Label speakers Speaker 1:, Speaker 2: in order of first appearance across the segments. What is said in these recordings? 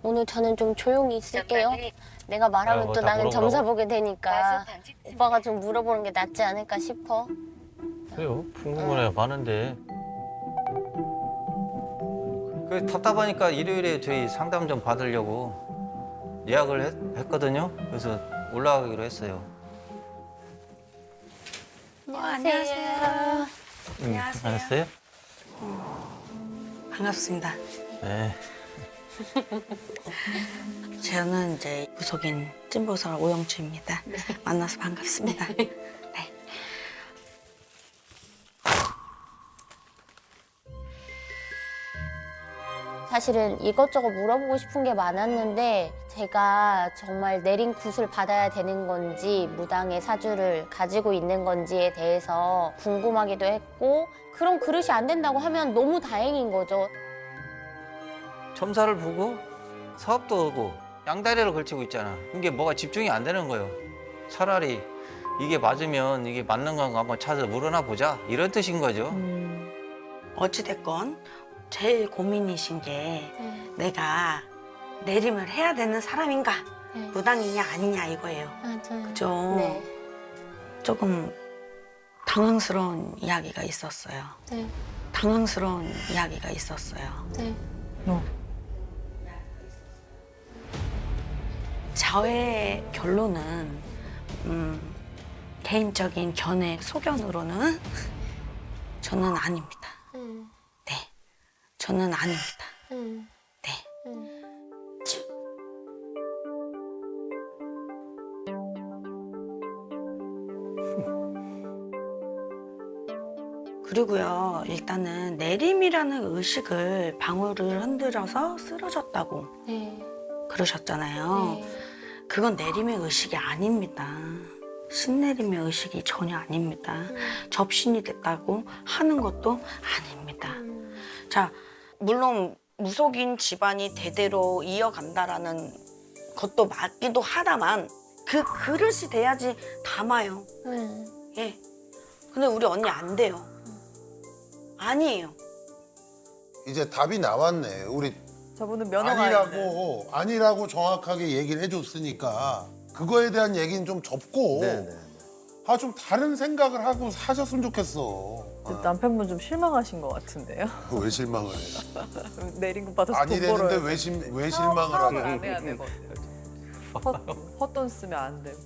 Speaker 1: 오늘 저는 좀 조용히 있을게요. 내가 말하면
Speaker 2: 뭐
Speaker 1: 또
Speaker 2: 다
Speaker 1: 나는
Speaker 2: 물어보라고?
Speaker 1: 점사 보게 되니까 오빠가 좀 물어보는 게 낫지 않을까 싶어.
Speaker 2: 그래요. 궁금한 애가 많은데.
Speaker 3: 그 답답하니까 일요일에 저희 상담 좀 받으려고 예약을 했거든요. 그래서 올라가기로 했어요.
Speaker 1: 안녕하세요.
Speaker 4: 안녕하세요.
Speaker 2: 알았어요?
Speaker 4: 반갑습니다.
Speaker 2: 네.
Speaker 4: 저는 이제 무속인 찐보살 오영주입니다. 만나서 반갑습니다. 네.
Speaker 1: 사실은 이것저것 물어보고 싶은 게 많았는데 제가 정말 내린 굿을 받아야 되는 건지 무당의 사주를 가지고 있는 건지에 대해서 궁금하기도 했고 그런 그릇이 안 된다고 하면 너무 다행인 거죠.
Speaker 3: 점사를 보고 사업도 오고 양다리를 걸치고 있잖아. 이게 뭐가 집중이 안 되는 거예요. 차라리 이게 맞으면 이게 맞는 건가 한번 찾아 물어나 보자 이런 뜻인 거죠.
Speaker 4: 어찌됐건 제일 고민이신 게 내가 내림을 해야 되는 사람인가
Speaker 1: 네.
Speaker 4: 무당이냐 아니냐 이거예요.
Speaker 1: 맞아요.
Speaker 4: 그죠?
Speaker 1: 네.
Speaker 4: 조금 당황스러운 이야기가 있었어요.
Speaker 1: 네.
Speaker 4: 당황스러운 이야기가 있었어요.
Speaker 1: 네.
Speaker 4: 저의 결론은 개인적인 견해 소견으로는 저는 아닙니다. 네, 저는 아닙니다. 네. 그리고요, 일단은 내림이라는 의식을 방울을 흔들어서 쓰러졌다고
Speaker 1: 네.
Speaker 4: 그러셨잖아요.
Speaker 1: 네.
Speaker 4: 그건 내림의 의식이 아닙니다. 신내림의 의식이 전혀 아닙니다. 접신이 됐다고 하는 것도 아닙니다. 자, 물론 무속인 집안이 대대로 이어간다라는 것도 맞기도 하다만 그 그릇이 돼야지 담아요. 예. 근데 우리 언니 안 돼요. 아니에요.
Speaker 5: 이제 답이 나왔네. 우리
Speaker 6: 저분은 면허가 있는.
Speaker 5: 아니라고 정확하게 얘기를 해줬으니까 그거에 대한 얘기는 좀 접고 좀 다른 생각을 하고 사셨으면 좋겠어.
Speaker 6: 남편분 좀 실망하신 것 같은데요.
Speaker 5: 왜 실망을 해?
Speaker 6: 내린 것 받아서 돈
Speaker 5: 아니랬는데
Speaker 6: 벌어야
Speaker 5: 왜 실망을
Speaker 6: 사업을
Speaker 5: 하냐?
Speaker 6: 안 해야 되거든요. 헛돈 쓰면 안 되고.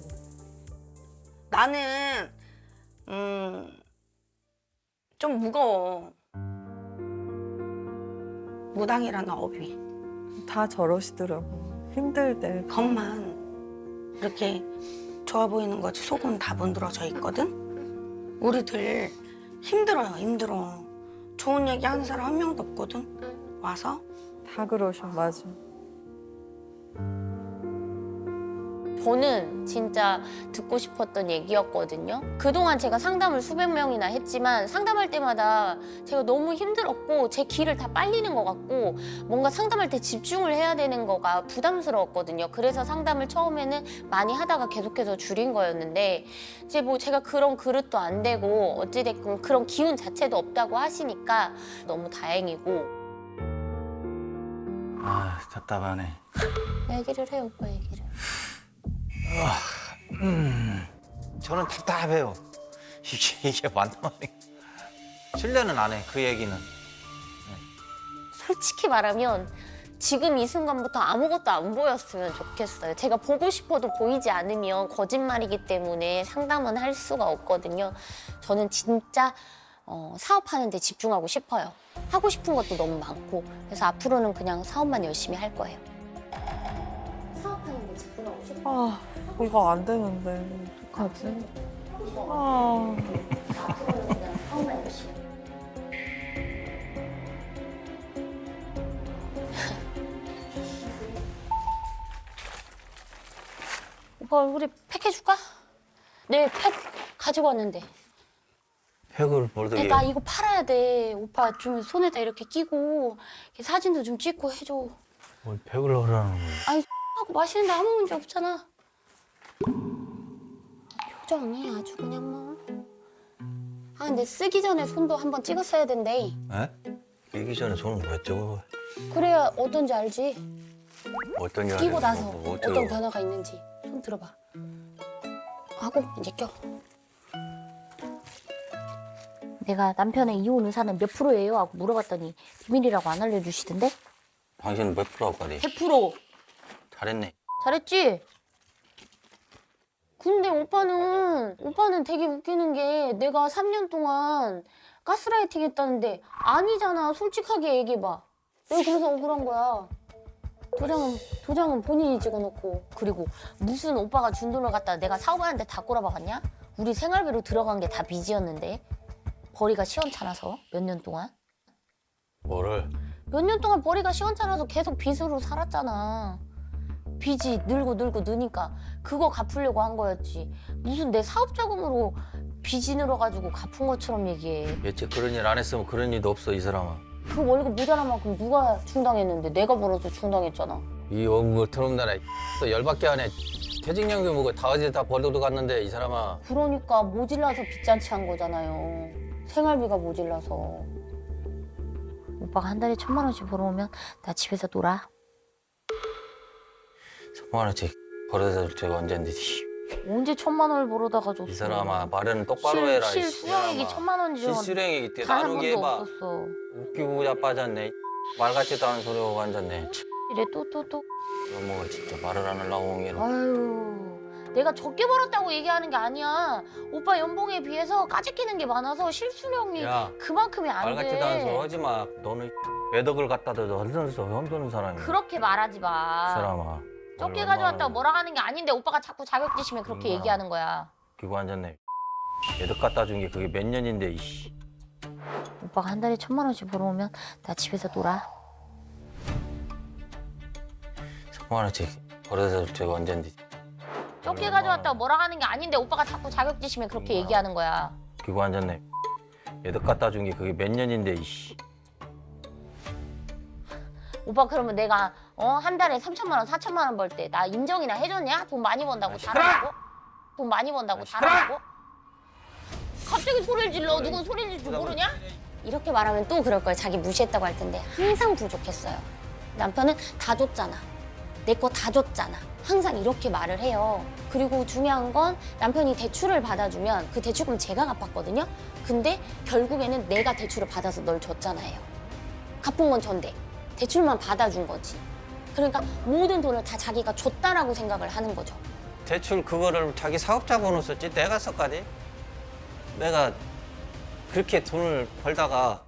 Speaker 4: 나는 좀 무거워. 무당이라는 업이
Speaker 6: 다 저러시더라고. 힘들 때.
Speaker 4: 겉만 이렇게 좋아 보이는 거지 속은 다 문드러져 있거든. 우리들 힘들어요. 힘들어. 좋은 얘기 하는 사람 한 명도 없거든. 와서
Speaker 6: 다 그러셔, 맞아.
Speaker 1: 저는 진짜 듣고 싶었던 얘기였거든요. 그동안 제가 상담을 수백 명이나 했지만 상담할 때마다 제가 너무 힘들었고 제 길을 다 빨리는 것 같고 뭔가 상담할 때 집중을 해야 되는 거가 부담스러웠거든요. 그래서 상담을 처음에는 많이 하다가 계속해서 줄인 거였는데 이제 뭐 제가 그런 그릇도 안 되고 어찌됐건 그런 기운 자체도 없다고 하시니까 너무 다행이고.
Speaker 3: 아 답답하네.
Speaker 1: 얘기를 해요, 오빠 얘기를.
Speaker 3: 저는 답답해요. 이게 맞는 말인가? 신뢰는 안 해. 그 얘기는.
Speaker 1: 솔직히 말하면 지금 이 순간부터 아무것도 안 보였으면 좋겠어요. 제가 보고 싶어도 보이지 않으면 거짓말이기 때문에 상담은 할 수가 없거든요. 저는 진짜 사업하는 데 집중하고 싶어요. 하고 싶은 것도 너무 많고 그래서 앞으로는 그냥 사업만 열심히 할 거예요. 사업하는 데 집중하고 싶어요.
Speaker 6: 아, 이거 안 되는데. 어떡하지? 아.
Speaker 1: 앞으로는 그냥 사업만 열심히. 오빠 우리 팩 해줄까? 네, 팩 가지고 왔는데.
Speaker 3: 팩을 벌떡
Speaker 1: 나 이거 팔아야 돼. 오빠 좀 손에다 이렇게 끼고 이렇게 사진도 좀 찍고 해줘.
Speaker 2: 뭘 팩을 하라는 거야.
Speaker 1: 아니 하고 마시는데 아무 문제 없잖아. 표정이 아주 그냥 뭐. 아 근데 쓰기 전에 손도 한번 찍었어야 된대.
Speaker 3: 에?
Speaker 2: 이기 전에 손은 왜 찍어?
Speaker 1: 그래야 어떤지 알지.
Speaker 2: 어떤 일
Speaker 1: 끼고 나서
Speaker 2: 뭐
Speaker 1: 어떤 변화가 있는지 손 들어봐. 하고 이제 껴. 내가 남편의 이혼 의사는 몇 프로예요? 하고 물어봤더니 비밀이라고 안 알려주시던데?
Speaker 3: 당신은 몇 프로 할거리?
Speaker 1: 100%.
Speaker 3: 잘했네.
Speaker 1: 잘했지? 근데 오빠는 되게 웃기는 게 내가 3년 동안 가스라이팅 했다는데 아니잖아. 솔직하게 얘기해봐. 내가 그래서 억울한 거야. 도장은 본인이 찍어놓고. 그리고 무슨 오빠가 준 돈을 갖다 내가 사업하는데 다 꼬라박았냐? 우리 생활비로 들어간 게 다 빚이었는데. 벌이가 시원찮아서 몇 년 동안.
Speaker 2: 뭐를?
Speaker 1: 몇 년 동안 벌이가 시원찮아서 계속 빚으로 살았잖아. 빚이 늘고 느니까 그거 갚으려고 한 거였지. 무슨 내 사업 자금으로 빚이 늘어가지고 갚은 것처럼 얘기해.
Speaker 3: 예측 그런 일 안 했으면 그런 일도 없어 이 사람아.
Speaker 1: 그 월급 모자란 만큼 누가 충당했는데 내가 벌어서 충당했잖아.
Speaker 3: 이 원고 트놈 나라 또 열받게 하네. 퇴직연금 뭐고 다 어디 다 벌어도 갔는데 이 사람아.
Speaker 1: 그러니까 모질라서 빚잔치 한 거잖아요. 생활비가 모질라서. 오빠가 한 달에 1,000만 원씩 벌어오면 나 집에서 놀아.
Speaker 3: 3만 원씩 벌어다 줄 때가 언젠데.
Speaker 1: 언제 1,000만 원을 벌어다가 줬어.
Speaker 3: 이 사람아 말은 똑바로 해라. 이
Speaker 1: 실수령액이
Speaker 3: 사람아.
Speaker 1: 1,000만 원이죠.
Speaker 3: 실수령액이 때
Speaker 1: 단 한
Speaker 3: 나누게
Speaker 1: 번도
Speaker 3: 해봐.
Speaker 1: 없었어.
Speaker 3: 웃기고 자빠졌네. 말 같지도 않은 소리 하고 앉았네.
Speaker 1: 이래 또.
Speaker 3: 너무 진짜 말을 안 하려고 온 게로.
Speaker 1: 아유, 내가 적게 벌었다고 얘기하는 게 아니야. 오빠 연봉에 비해서 까짓기는 게 많아서 실수령이
Speaker 3: 야,
Speaker 1: 그만큼이 안
Speaker 3: 말 같지도 않은 소리
Speaker 1: 돼.
Speaker 3: 하지 마. 너는 매덕을 갖다 대도 흔드는 사람이야.
Speaker 1: 그렇게 말하지
Speaker 3: 이
Speaker 1: 마.
Speaker 3: 사람아.
Speaker 1: 적게 가져왔다고 뭐라 하는 게 아닌데 오빠가 자꾸 자격지심에 그렇게
Speaker 3: 얼마나.
Speaker 1: 얘기하는 거야.
Speaker 3: 웃기고 앉았네. 매덕 갖다 준 게 그게 몇 년인데 이씨.
Speaker 1: 오빠가 한 달에 1,000만 원씩 벌어오면 나 집에서 놀아.
Speaker 3: 3만 원씩 벌어다 줄 때가 언젠데.
Speaker 1: 적게 가져왔다고 뭐라 하는 게 아닌데 오빠가 자꾸 자격지심에 그렇게 얘기하는 거야.
Speaker 3: 웃기고 앉았네. 매덕 갖다 준 게 그게 몇 년인데 이씨.
Speaker 1: 오빠 그러면 내가 한 달에 3,000만 원, 4,000만 원 벌 때 나 인정이나 해줬냐? 돈 많이 번다고 잘하고? 돈 많이 번다고 잘하고? 갑자기 소리를 질러. 누군 소리를 질 줄 모르냐? 이렇게 말하면 또 그럴 거야. 자기 무시했다고 할 텐데 항상 부족했어요. 남편은 다 줬잖아. 내 거 다 줬잖아. 항상 이렇게 말을 해요. 그리고 중요한 건 남편이 대출을 받아주면 그 대출금 제가 갚았거든요. 근데 결국에는 내가 대출을 받아서 널 줬잖아요. 갚은 건 전데 대출만 받아준 거지. 그러니까 모든 돈을 다 자기가 줬다라고 생각을 하는 거죠.
Speaker 3: 대출 그거를 자기 사업자번호 썼지 내가 썼거든. 내가 그렇게 돈을 벌다가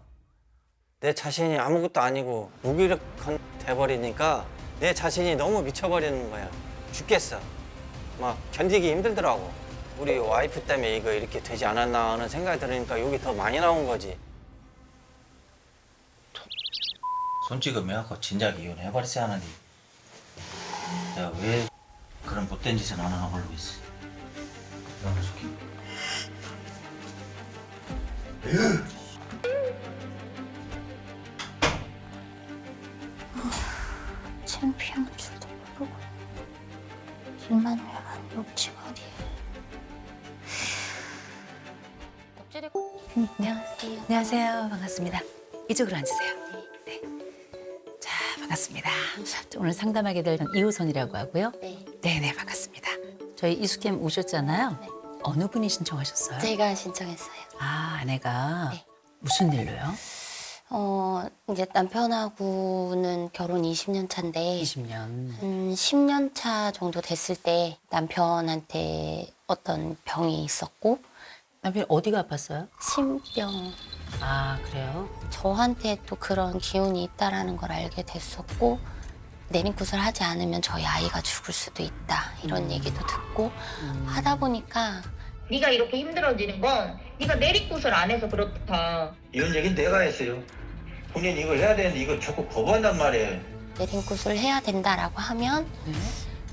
Speaker 3: 내 자신이 아무것도 아니고 무기력한 돼버리니까 내 자신이 너무 미쳐버리는 거야. 죽겠어. 막 견디기 힘들더라고. 우리 와이프 때문에 이거 이렇게 되지 않았나 하는 생각이 들으니까 여기 더 많이 나온 거지. 손찌검 해갖고 진작 이혼해버렸어야 하는데 내가 왜 그런 못된 짓을 안 하나 모르겠어. 너무 좋게.
Speaker 1: 창피한 줄도 모르고 일만 해만 욕지거리. 엎드리고.
Speaker 7: 안녕하세요. 안녕하세요. 반갑습니다. 이쪽으로 앉으세요. 네. 자, 반갑습니다. 오늘 상담하게 될 이호선이라고 하고요.
Speaker 1: 네.
Speaker 7: 네네, 반갑습니다. 저희 이수캠 오셨잖아요.
Speaker 1: 네.
Speaker 7: 어느 분이 신청하셨어요?
Speaker 1: 제가 신청했어요.
Speaker 7: 아, 아내가
Speaker 1: 네.
Speaker 7: 무슨 일로요?
Speaker 1: 이제 남편하고는 결혼 20년 차인데
Speaker 7: 20년.
Speaker 1: 한 10년 차 정도 됐을 때 남편한테 어떤 병이 있었고
Speaker 7: 남편이 어디가 아팠어요?
Speaker 1: 신병.
Speaker 7: 아, 그래요?
Speaker 1: 저한테 또 그런 기운이 있다라는 걸 알게 됐었고 내림굿을 하지 않으면 저희 아이가 죽을 수도 있다 이런 얘기도 듣고 하다 보니까
Speaker 8: 네가 이렇게 힘들어지는 건 네가 내리굿을 안 해서 그렇다.
Speaker 3: 이런 얘기는 내가 했어요. 본인이 이걸 해야 되는데 이걸 자꾸 거부한단 말이에요.
Speaker 1: 내림굿을 해야 된다라고 하면
Speaker 7: 네.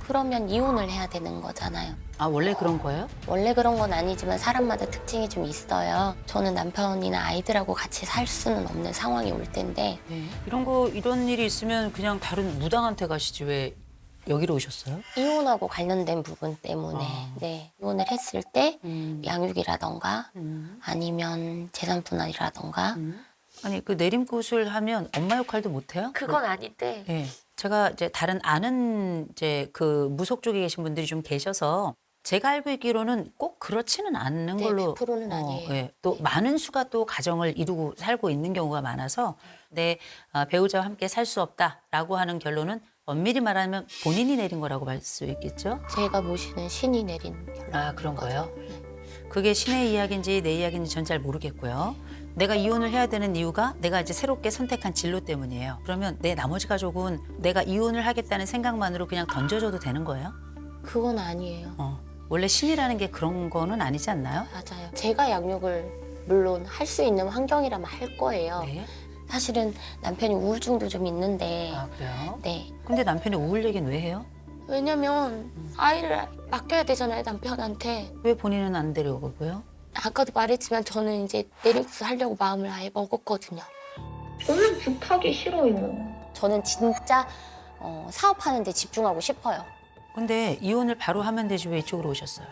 Speaker 1: 그러면 이혼을 해야 되는 거잖아요.
Speaker 7: 아, 원래 그런 거예요?
Speaker 1: 원래 그런 건 아니지만 사람마다 특징이 좀 있어요. 저는 남편이나 아이들하고 같이 살 수는 없는 상황이 올 텐데
Speaker 7: 네. 이런 일이 있으면 그냥 다른 무당한테 가시지 왜 여기로 오셨어요?
Speaker 1: 이혼하고 관련된 부분 때문에
Speaker 7: 아.
Speaker 1: 네, 이혼을 했을 때
Speaker 7: 음.
Speaker 1: 양육이라던가
Speaker 7: 음.
Speaker 1: 아니면 재산 분할이라던가
Speaker 7: 아니 그 내림굿을 하면 엄마 역할도 못 해요?
Speaker 1: 그건 아닌데
Speaker 7: 예. 제가 이제 다른 아는 이제 그 무속 쪽에 계신 분들이 좀 계셔서 제가 알고 있기로는 꼭 그렇지는 않는
Speaker 1: 네,
Speaker 7: 걸로
Speaker 1: 100%는 아니에요.
Speaker 7: 예. 또 많은 수가 또 가정을 이루고 살고 있는 경우가 많아서 내 배우자와 함께 살 수 없다라고 하는 결론은 엄밀히 말하면 본인이 내린 거라고 볼 수 있겠죠?
Speaker 1: 제가 모시는 신이 내린 결론.
Speaker 7: 아 그런 거예요? 그게 신의 이야기인지 내 이야기인지 전 잘 모르겠고요. 내가 이혼을 해야 되는 이유가 내가 이제 새롭게 선택한 진로 때문이에요. 그러면 내 나머지 가족은 내가 이혼을 하겠다는 생각만으로 그냥 던져줘도 되는 거예요?
Speaker 1: 그건 아니에요.
Speaker 7: 원래 신이라는 게 그런 거는 아니지 않나요?
Speaker 1: 맞아요. 제가 양육을 물론 할 수 있는 환경이라면 할 거예요.
Speaker 7: 네.
Speaker 1: 사실은 남편이 우울증도 좀 있는데
Speaker 7: 아 그래요?
Speaker 1: 네.
Speaker 7: 근데 남편이 우울 얘기는 왜 해요?
Speaker 1: 왜냐면 아이를 맡겨야 되잖아요, 남편한테.
Speaker 7: 왜 본인은 안 데려오고요?
Speaker 1: 아까도 말했지만 저는 이제 내림굿을 하려고 마음을 아예 먹었거든요.
Speaker 8: 저는 집하기 싫어요.
Speaker 1: 저는 진짜 사업하는 데 집중하고 싶어요.
Speaker 7: 근데 이혼을 바로 하면 되지 왜 이쪽으로 오셨어요?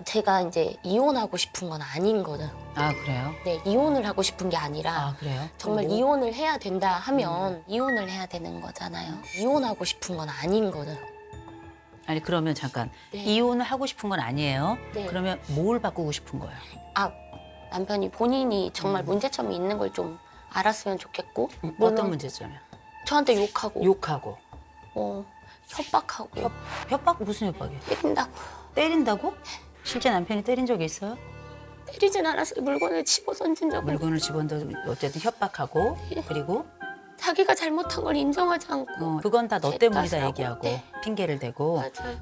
Speaker 1: 제가 이제 이혼하고 싶은 건 아닌 거는.
Speaker 7: 아 그래요?
Speaker 1: 네, 이혼을 하고 싶은 게 아니라
Speaker 7: 아 그래요?
Speaker 1: 정말 이혼을 해야 된다 하면 이혼을 해야 되는 거잖아요. 이혼하고 싶은 건 아닌 거는.
Speaker 7: 아니 그러면 잠깐
Speaker 1: 네.
Speaker 7: 이혼을 하고 싶은 건 아니에요?
Speaker 1: 네.
Speaker 7: 그러면 뭘 바꾸고 싶은 거예요?
Speaker 1: 아, 남편이 본인이 정말 문제점이 있는 걸 좀 알았으면 좋겠고.
Speaker 7: 어떤
Speaker 1: 물론
Speaker 7: 문제점이요?
Speaker 1: 저한테 욕하고
Speaker 7: 욕하고
Speaker 1: 협박하고
Speaker 7: 협박 무슨 협박이에요?
Speaker 1: 때린다고.
Speaker 7: 때린다고? 실제 남편이 때린 적이 있어요?
Speaker 1: 때리진 않았어요. 물건을 집어 던진 적은.
Speaker 7: 물건을 집어넣어 어쨌든 협박하고 그리고
Speaker 1: 자기가 잘못한 걸 인정하지 않고.
Speaker 7: 그건 다 너
Speaker 1: 제
Speaker 7: 때문이다
Speaker 1: 탓이라고.
Speaker 7: 얘기하고
Speaker 1: 네.
Speaker 7: 핑계를 대고
Speaker 1: 맞아요.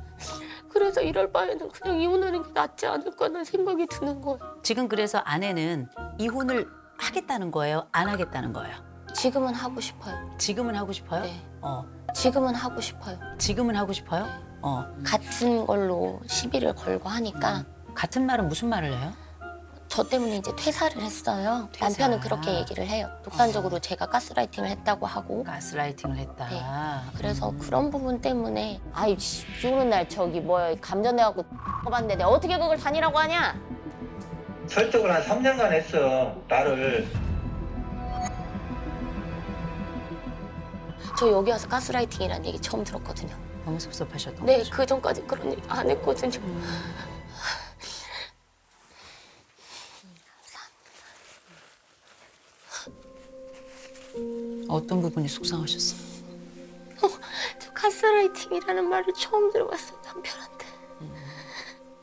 Speaker 1: 그래서 이럴 바에는 그냥 이혼하는 게 낫지 않을까라는 생각이 드는 거예요.
Speaker 7: 지금 그래서 아내는 이혼을 하겠다는 거예요? 안 하겠다는 거예요?
Speaker 1: 지금은 하고 싶어요.
Speaker 7: 지금은 하고 싶어요?
Speaker 1: 네.
Speaker 7: 어.
Speaker 1: 지금은 하고 싶어요.
Speaker 7: 지금은 하고 싶어요?
Speaker 1: 네.
Speaker 7: 같은
Speaker 1: 걸로 시비를 걸고 하니까
Speaker 7: 같은 말은 무슨 말을 해요?
Speaker 1: 저 때문에 이제 퇴사를 했어요.
Speaker 7: 퇴사.
Speaker 1: 남편은 그렇게 얘기를 해요. 독단적으로 제가 가스라이팅을 했다고 하고.
Speaker 7: 가스라이팅을 했다.
Speaker 1: 네. 그래서 그런 부분 때문에 아이 비 오는 날 저기 뭐야 감전돼갖고 봤는데 내가 어떻게 그걸 다니라고 하냐?
Speaker 3: 설득을 한 3년간 했어, 나를.
Speaker 1: 저 여기 와서 가스라이팅이라는 얘기 처음 들었거든요.
Speaker 7: 너무 섭섭하셨던
Speaker 1: 네,
Speaker 7: 거죠.
Speaker 1: 그 전까지 그런 얘기 안 했거든요.
Speaker 7: 어떤 부분이 속상하셨어요?
Speaker 1: 저 가스라이팅이라는 말을 처음 들어봤어요, 남편한테.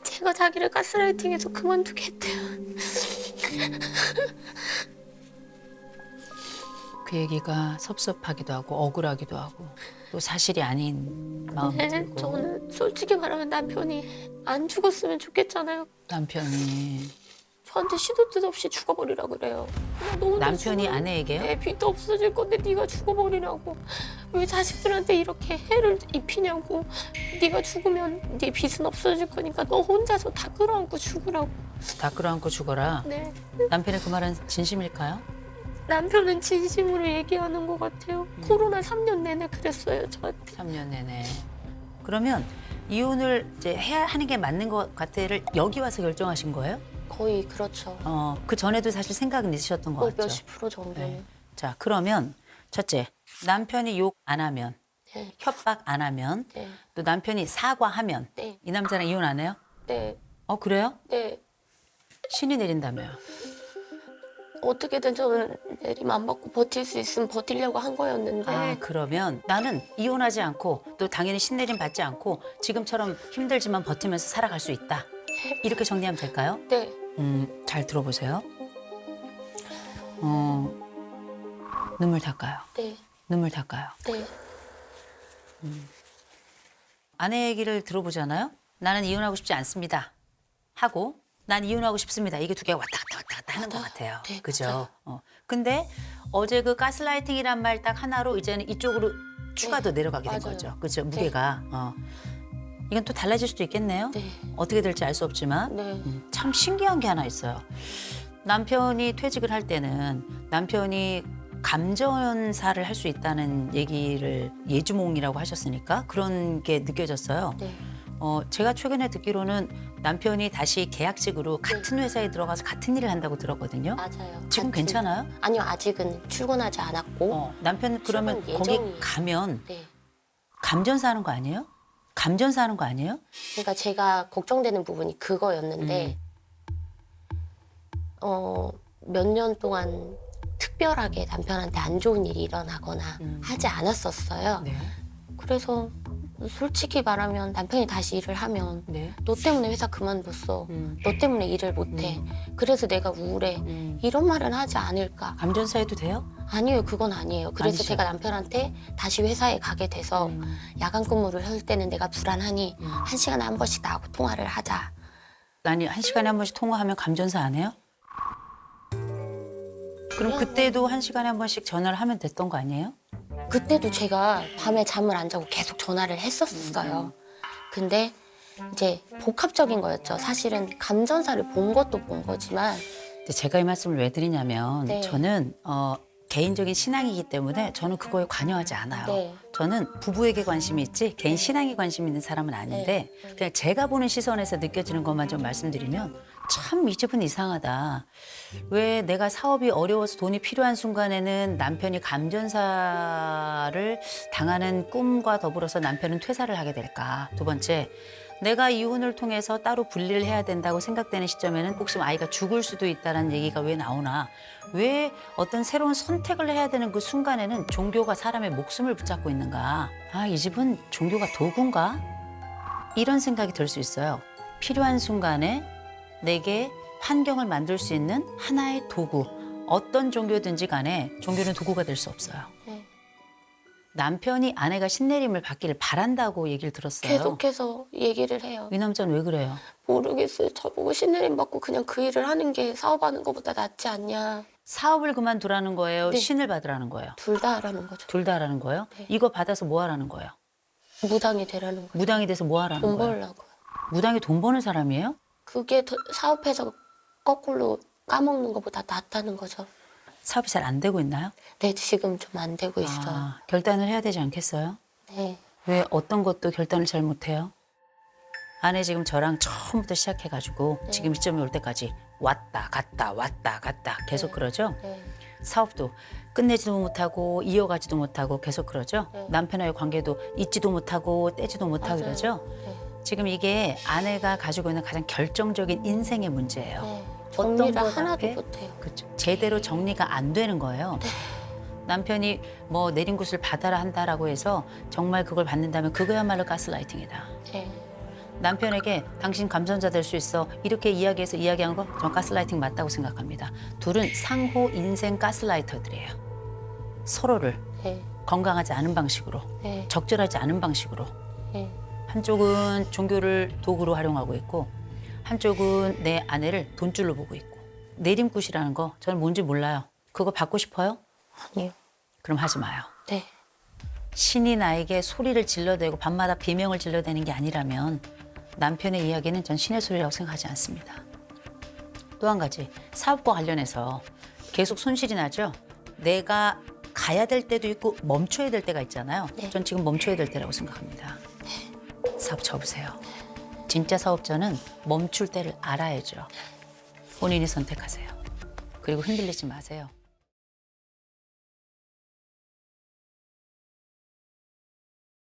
Speaker 1: 제가 자기를 가스라이팅해서 그만두게 했대요.
Speaker 7: 그 얘기가 섭섭하기도 하고 억울하기도 하고 또 사실이 아닌 마음이
Speaker 1: 네,
Speaker 7: 들고
Speaker 1: 저는 솔직히 말하면 남편이 안 죽었으면 좋겠잖아요.
Speaker 7: 남편이
Speaker 1: 저한테 시도 뜻 없이 죽어버리라 그래요. 그냥 너 혼자
Speaker 7: 남편이
Speaker 1: 죽으면
Speaker 7: 아내에게요?
Speaker 1: 내 빚도 없어질 건데 네가 죽어버리라고. 왜 자식들한테 이렇게 해를 입히냐고. 네가 죽으면 네 빚은 없어질 거니까 너 혼자서 다 끌어안고 죽으라고.
Speaker 7: 다 끌어안고 죽어라.
Speaker 1: 네.
Speaker 7: 남편의 그 말은 진심일까요?
Speaker 1: 남편은 진심으로 얘기하는 것 같아요. 코로나 3년 내내 그랬어요, 저한테.
Speaker 7: 3년 내내. 그러면 이혼을 이제 해야 하는 게 맞는 것 같아를 여기 와서 결정하신 거예요?
Speaker 1: 거의 그렇죠.
Speaker 7: 그 전에도 사실 생각은 있으셨던 것 같죠.
Speaker 1: 몇십 프로 정도는.
Speaker 7: 네. 자, 그러면 첫째, 남편이 욕 안 하면,
Speaker 1: 네.
Speaker 7: 협박 안 하면,
Speaker 1: 네.
Speaker 7: 또 남편이 사과하면
Speaker 1: 네.
Speaker 7: 이 남자랑 이혼 안 해요?
Speaker 1: 네.
Speaker 7: 그래요?
Speaker 1: 네.
Speaker 7: 신이 내린다며요.
Speaker 1: 어떻게든 저는 내림 안 받고 버틸 수 있으면 버틸려고 한 거였는데.
Speaker 7: 아, 그러면 나는 이혼하지 않고 또 당연히 신내림 받지 않고 지금처럼 힘들지만 버티면서 살아갈 수 있다. 이렇게 정리하면 될까요?
Speaker 1: 네.
Speaker 7: 잘 들어보세요. 눈물 닦아요.
Speaker 1: 네.
Speaker 7: 눈물 닦아요.
Speaker 1: 네.
Speaker 7: 아내 얘기를 들어보잖아요. 나는 이혼하고 싶지 않습니다. 하고 난 이혼하고 싶습니다. 이게 두 개가 왔다 갔다 하는 것 같아요.
Speaker 1: 네,
Speaker 7: 그죠? 근데 어제 그 가스라이팅이란 말 딱 하나로 이제는 이쪽으로 추가도 내려가게 된
Speaker 1: 맞아요.
Speaker 7: 거죠. 그죠? 무게가. 이건 또 달라질 수도 있겠네요.
Speaker 1: 네.
Speaker 7: 어떻게 될지 알 수 없지만
Speaker 1: 네.
Speaker 7: 참 신기한 게 하나 있어요. 남편이 퇴직을 할 때는 남편이 감전사를 할 수 있다는 얘기를 예주몽이라고 하셨으니까 그런 게 느껴졌어요.
Speaker 1: 네.
Speaker 7: 제가 최근에 듣기로는 남편이 다시 계약직으로 같은 회사에 들어가서 같은 일을 한다고 들었거든요.
Speaker 1: 맞아요.
Speaker 7: 지금
Speaker 1: 같은-
Speaker 7: 괜찮아요?
Speaker 1: 아니요, 아직은 출근하지 않았고.
Speaker 7: 남편 그러면
Speaker 1: 출근
Speaker 7: 거기
Speaker 1: 예정이에요.
Speaker 7: 가면
Speaker 1: 네.
Speaker 7: 감전사 하는 거 아니에요? 감전사 하는 거 아니에요?
Speaker 1: 그러니까 제가 걱정되는 부분이 그거였는데 몇 년 동안 특별하게 남편한테 안 좋은 일이 일어나거나 하지 않았었어요.
Speaker 7: 네.
Speaker 1: 그래서 솔직히 말하면 남편이 다시 일을 하면
Speaker 7: 네.
Speaker 1: 너 때문에 회사 그만뒀어. 너 때문에 일을 못해. 그래서 내가 우울해. 이런 말은 하지 않을까.
Speaker 7: 감전사 해도 돼요?
Speaker 1: 아니에요. 그건 아니에요. 그래서
Speaker 7: 아니죠.
Speaker 1: 제가 남편한테 다시 회사에 가게 돼서 야간 근무를 할 때는 내가 불안하니 1시간에 한 번씩 나하고 통화를 하자.
Speaker 7: 아니 1시간에 한 번씩 통화하면 감전사 안 해요? 그럼 그때도 1시간에 한 번씩 전화를 하면 됐던 거 아니에요?
Speaker 1: 그때도 제가 밤에 잠을 안 자고 계속 전화를 했었어요. 근데 이제 복합적인 거였죠. 사실은 감전사를 본 것도 본 거지만
Speaker 7: 근데 제가 이 말씀을 왜 드리냐면
Speaker 1: 네.
Speaker 7: 저는 개인적인 신앙이기 때문에 저는 그거에 관여하지 않아요.
Speaker 1: 네.
Speaker 7: 저는 부부에게 관심이 있지 개인 신앙에 관심 있는 사람은 아닌데 그냥 제가 보는 시선에서 느껴지는 것만 좀 말씀드리면 참 이 집은 이상하다. 왜 내가 사업이 어려워서 돈이 필요한 순간에는 남편이 감전사를 당하는 꿈과 더불어서 남편은 퇴사를 하게 될까. 두 번째, 내가 이혼을 통해서 따로 분리를 해야 된다고 생각되는 시점에는 혹시 아이가 죽을 수도 있다는 얘기가 왜 나오나. 왜 어떤 새로운 선택을 해야 되는 그 순간에는 종교가 사람의 목숨을 붙잡고 있는가. 아, 이 집은 종교가 도구인가? 이런 생각이 들 수 있어요. 필요한 순간에 내게 환경을 만들 수 있는 하나의 도구. 어떤 종교든지 간에 종교는 도구가 될 수 없어요.
Speaker 1: 네.
Speaker 7: 남편이 아내가 신내림을 받기를 바란다고 얘기를 들었어요.
Speaker 1: 계속해서 얘기를 해요.
Speaker 7: 이 남자는 왜 그래요?
Speaker 1: 모르겠어요. 저보고 신내림 받고 그냥 그 일을 하는 게 사업하는 것보다 낫지 않냐.
Speaker 7: 사업을 그만두라는 거예요?
Speaker 1: 네.
Speaker 7: 신을 받으라는 거예요?
Speaker 1: 둘 다 하라는 거죠.
Speaker 7: 둘 다 하라는 거예요?
Speaker 1: 네.
Speaker 7: 이거 받아서 뭐 하라는 거예요?
Speaker 1: 무당이 되라는 거죠.
Speaker 7: 무당이 돼서 뭐 하라는
Speaker 1: 돈
Speaker 7: 거예요?
Speaker 1: 벌라고요.
Speaker 7: 무당이 돈 버는 사람이에요?
Speaker 1: 그게 사업해서 거꾸로 까먹는 것보다 낫다는 거죠.
Speaker 7: 사업이 잘 안 되고 있나요?
Speaker 1: 네, 지금 좀 안 되고 있어요.
Speaker 7: 아, 결단을 해야 되지 않겠어요?
Speaker 1: 네.
Speaker 7: 왜 어떤 것도 결단을 잘 못해요? 아내 지금 저랑 처음부터 시작해가지고 지금 이점에 올 때까지 왔다 갔다 계속 그러죠?
Speaker 1: 네.
Speaker 7: 사업도 끝내지도 못하고 이어가지도 못하고 계속 그러죠?
Speaker 1: 네.
Speaker 7: 남편과의 관계도 잊지도 못하고 떼지도 못하고
Speaker 1: 맞아요.
Speaker 7: 그러죠?
Speaker 1: 네.
Speaker 7: 지금 이게 아내가 가지고 있는 가장 결정적인 인생의 문제예요.
Speaker 1: 네.
Speaker 7: 어떤
Speaker 1: 정리를
Speaker 7: 것
Speaker 1: 하나도
Speaker 7: 앞에?
Speaker 1: 못해요.
Speaker 7: 그렇죠. 제대로 정리가 안 되는 거예요. 남편이 뭐 내린 굿을 받아라 한다라고 해서 정말 그걸 받는다면 그거야말로 가스라이팅이다.
Speaker 1: 네.
Speaker 7: 남편에게 당신 감전자 될 수 있어 이렇게 이야기해서 이야기한 거 전 가스라이팅 맞다고 생각합니다. 둘은 상호 인생 가스라이터들이에요. 서로를
Speaker 1: 네.
Speaker 7: 건강하지 않은 방식으로
Speaker 1: 네.
Speaker 7: 적절하지 않은 방식으로
Speaker 1: 네.
Speaker 7: 한쪽은 종교를 도구로 활용하고 있고 한쪽은 내 아내를 돈줄로 보고 있고 내림굿이라는 거 저는 뭔지 몰라요. 그거 받고 싶어요?
Speaker 1: 아니요.
Speaker 7: 그럼 하지 마요.
Speaker 1: 네.
Speaker 7: 신이 나에게 소리를 질러대고 밤마다 비명을 질러대는 게 아니라면 남편의 이야기는 전 신의 소리라고 생각하지 않습니다. 또 한 가지 사업과 관련해서 계속 손실이 나죠. 내가 가야 될 때도 있고 멈춰야 될 때가 있잖아요.
Speaker 1: 네.
Speaker 7: 전 지금 멈춰야 될 때라고 생각합니다. 사업 접으세요. 진짜 사업자는 멈출 때를 알아야죠. 본인이 선택하세요. 그리고 흔들리지 마세요.